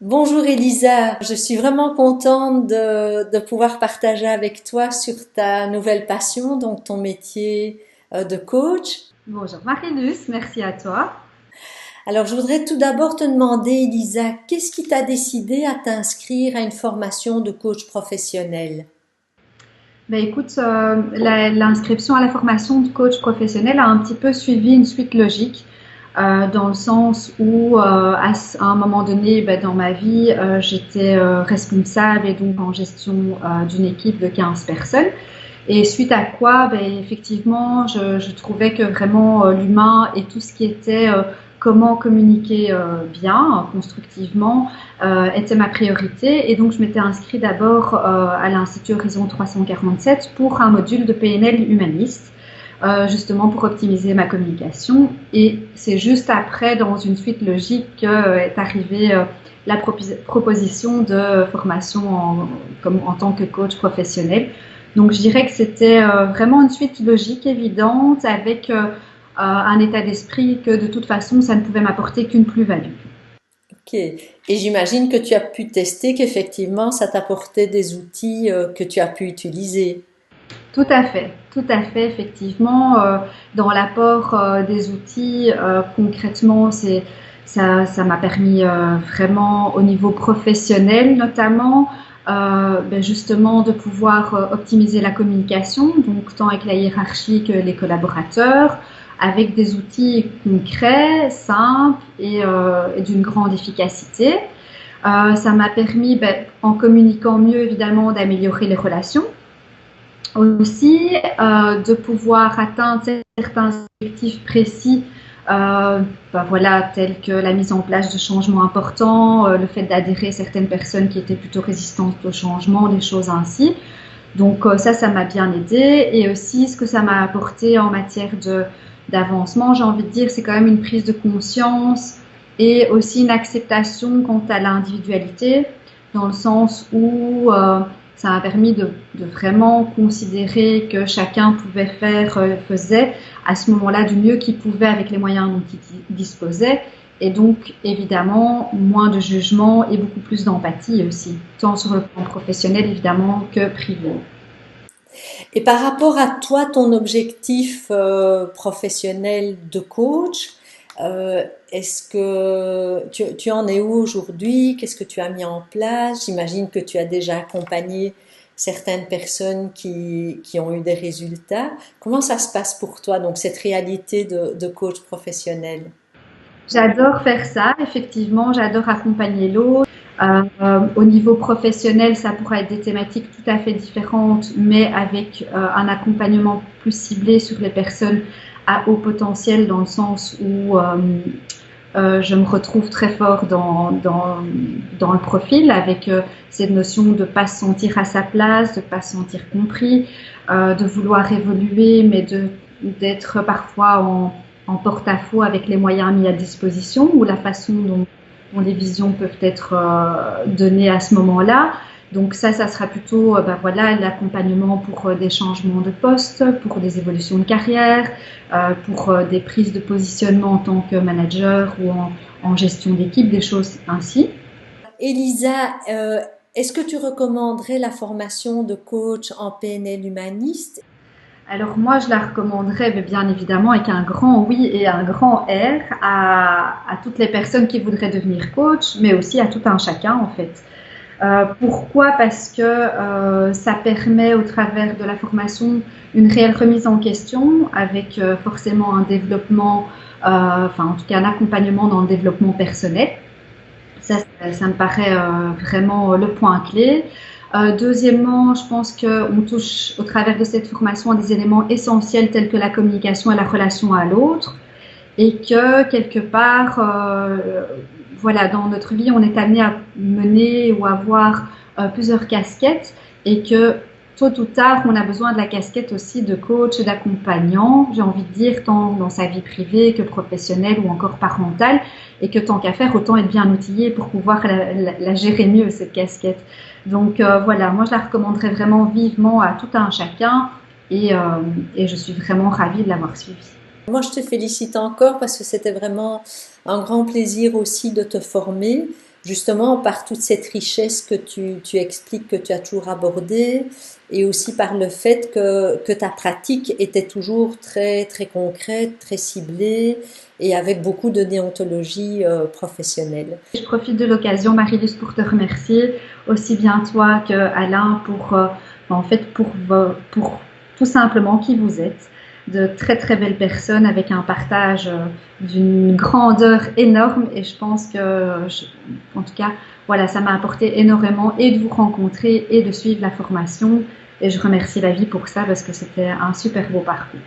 Bonjour Elisa, je suis vraiment contente de pouvoir partager avec toi sur ta nouvelle passion, donc ton métier de coach. Bonjour Marilus, merci à toi. Alors je voudrais tout d'abord te demander Elisa, qu'est-ce qui t'a décidé à t'inscrire à une formation de coach professionnel? Ben écoute, l'inscription à la formation de coach professionnel a un petit peu suivi une suite logique, dans le sens où à un moment donné dans ma vie, j'étais responsable et donc en gestion d'une équipe de 15 personnes. Et suite à quoi, effectivement, je trouvais que vraiment l'humain et tout ce qui était comment communiquer bien, constructivement, était ma priorité. Et donc, je m'étais inscrite d'abord à l'Institut Horizon 347 pour un module de PNL humaniste, justement pour optimiser ma communication. Et c'est juste après, dans une suite logique, est arrivée la proposition de formation en tant que coach professionnel. Donc je dirais que c'était vraiment une suite logique, évidente, avec un état d'esprit que de toute façon, ça ne pouvait m'apporter qu'une plus-value. Ok. Et j'imagine que tu as pu tester qu'effectivement ça t'apportait des outils que tu as pu utiliser. Tout à fait, effectivement. Dans l'apport des outils, concrètement, ça m'a permis vraiment au niveau professionnel notamment, justement de pouvoir optimiser la communication, donc tant avec la hiérarchie que les collaborateurs, avec des outils concrets, simples et d'une grande efficacité. Ça m'a permis, en communiquant mieux évidemment, d'améliorer les relations aussi, de pouvoir atteindre certains objectifs précis, voilà, tels que la mise en place de changements importants, le fait d'adhérer certaines personnes qui étaient plutôt résistantes au changement, des choses ainsi. Donc ça m'a bien aidé. Et aussi, ce que ça m'a apporté en matière d'avancement, j'ai envie de dire, c'est quand même une prise de conscience et aussi une acceptation quant à l'individualité, dans le sens où ça m'a permis de vraiment considérer que chacun faisait à ce moment-là du mieux qu'il pouvait avec les moyens dont il disposait. Et donc, évidemment, moins de jugement et beaucoup plus d'empathie aussi, tant sur le plan professionnel, évidemment, que privé. Et par rapport à toi, ton objectif professionnel de coach, est-ce que tu en es où aujourd'hui? Qu'est-ce que tu as mis en place? J'imagine que tu as déjà accompagné certaines personnes qui ont eu des résultats. Comment ça se passe pour toi, donc cette réalité de coach professionnel? J'adore faire ça, effectivement, j'adore accompagner l'autre. Au niveau professionnel, ça pourrait être des thématiques tout à fait différentes, mais avec un accompagnement plus ciblé sur les personnes à haut potentiel, dans le sens où je me retrouve très fort dans le profil, avec cette notion de ne pas se sentir à sa place, de ne pas se sentir compris, de vouloir évoluer, mais d'être parfois en porte-à-faux avec les moyens mis à disposition ou la façon dont les visions peuvent être données à ce moment-là. Donc ça sera plutôt voilà, l'accompagnement pour des changements de poste, pour des évolutions de carrière, pour des prises de positionnement en tant que manager ou en gestion d'équipe, des choses ainsi. Elisa, est-ce que tu recommanderais la formation de coach en PNL humaniste? Alors moi, je la recommanderais, mais bien évidemment, avec un grand oui et un grand R à toutes les personnes qui voudraient devenir coach, mais aussi à tout un chacun en fait. Pourquoi? Parce que ça permet au travers de la formation une réelle remise en question avec forcément un développement, enfin en tout cas un accompagnement dans le développement personnel. Ça me paraît vraiment le point clé. Deuxièmement, je pense qu'on touche au travers de cette formation à des éléments essentiels tels que la communication et la relation à l'autre et que quelque part, voilà, dans notre vie, on est amené à mener ou avoir plusieurs casquettes et que tôt ou tard, on a besoin de la casquette aussi de coach, d'accompagnant, j'ai envie de dire, tant dans sa vie privée que professionnelle ou encore parentale, et que tant qu'à faire, autant être bien outillé pour pouvoir la gérer mieux, cette casquette. Donc voilà, moi je la recommanderais vraiment vivement à tout un chacun et je suis vraiment ravie de l'avoir suivie. Moi, je te félicite encore parce que c'était vraiment un grand plaisir aussi de te former. justement par toute cette richesse que tu expliques que tu as toujours abordée et aussi par le fait que ta pratique était toujours très, très concrète, très ciblée et avec beaucoup de déontologie professionnelle. Je profite de l'occasion, Marilus, pour te remercier, aussi bien toi que Alain, en fait, pour tout simplement qui vous êtes. De très très belles personnes avec un partage d'une grandeur énorme et je pense en tout cas, voilà, ça m'a apporté énormément et de vous rencontrer et de suivre la formation et je remercie la vie pour ça parce que c'était un super beau parcours.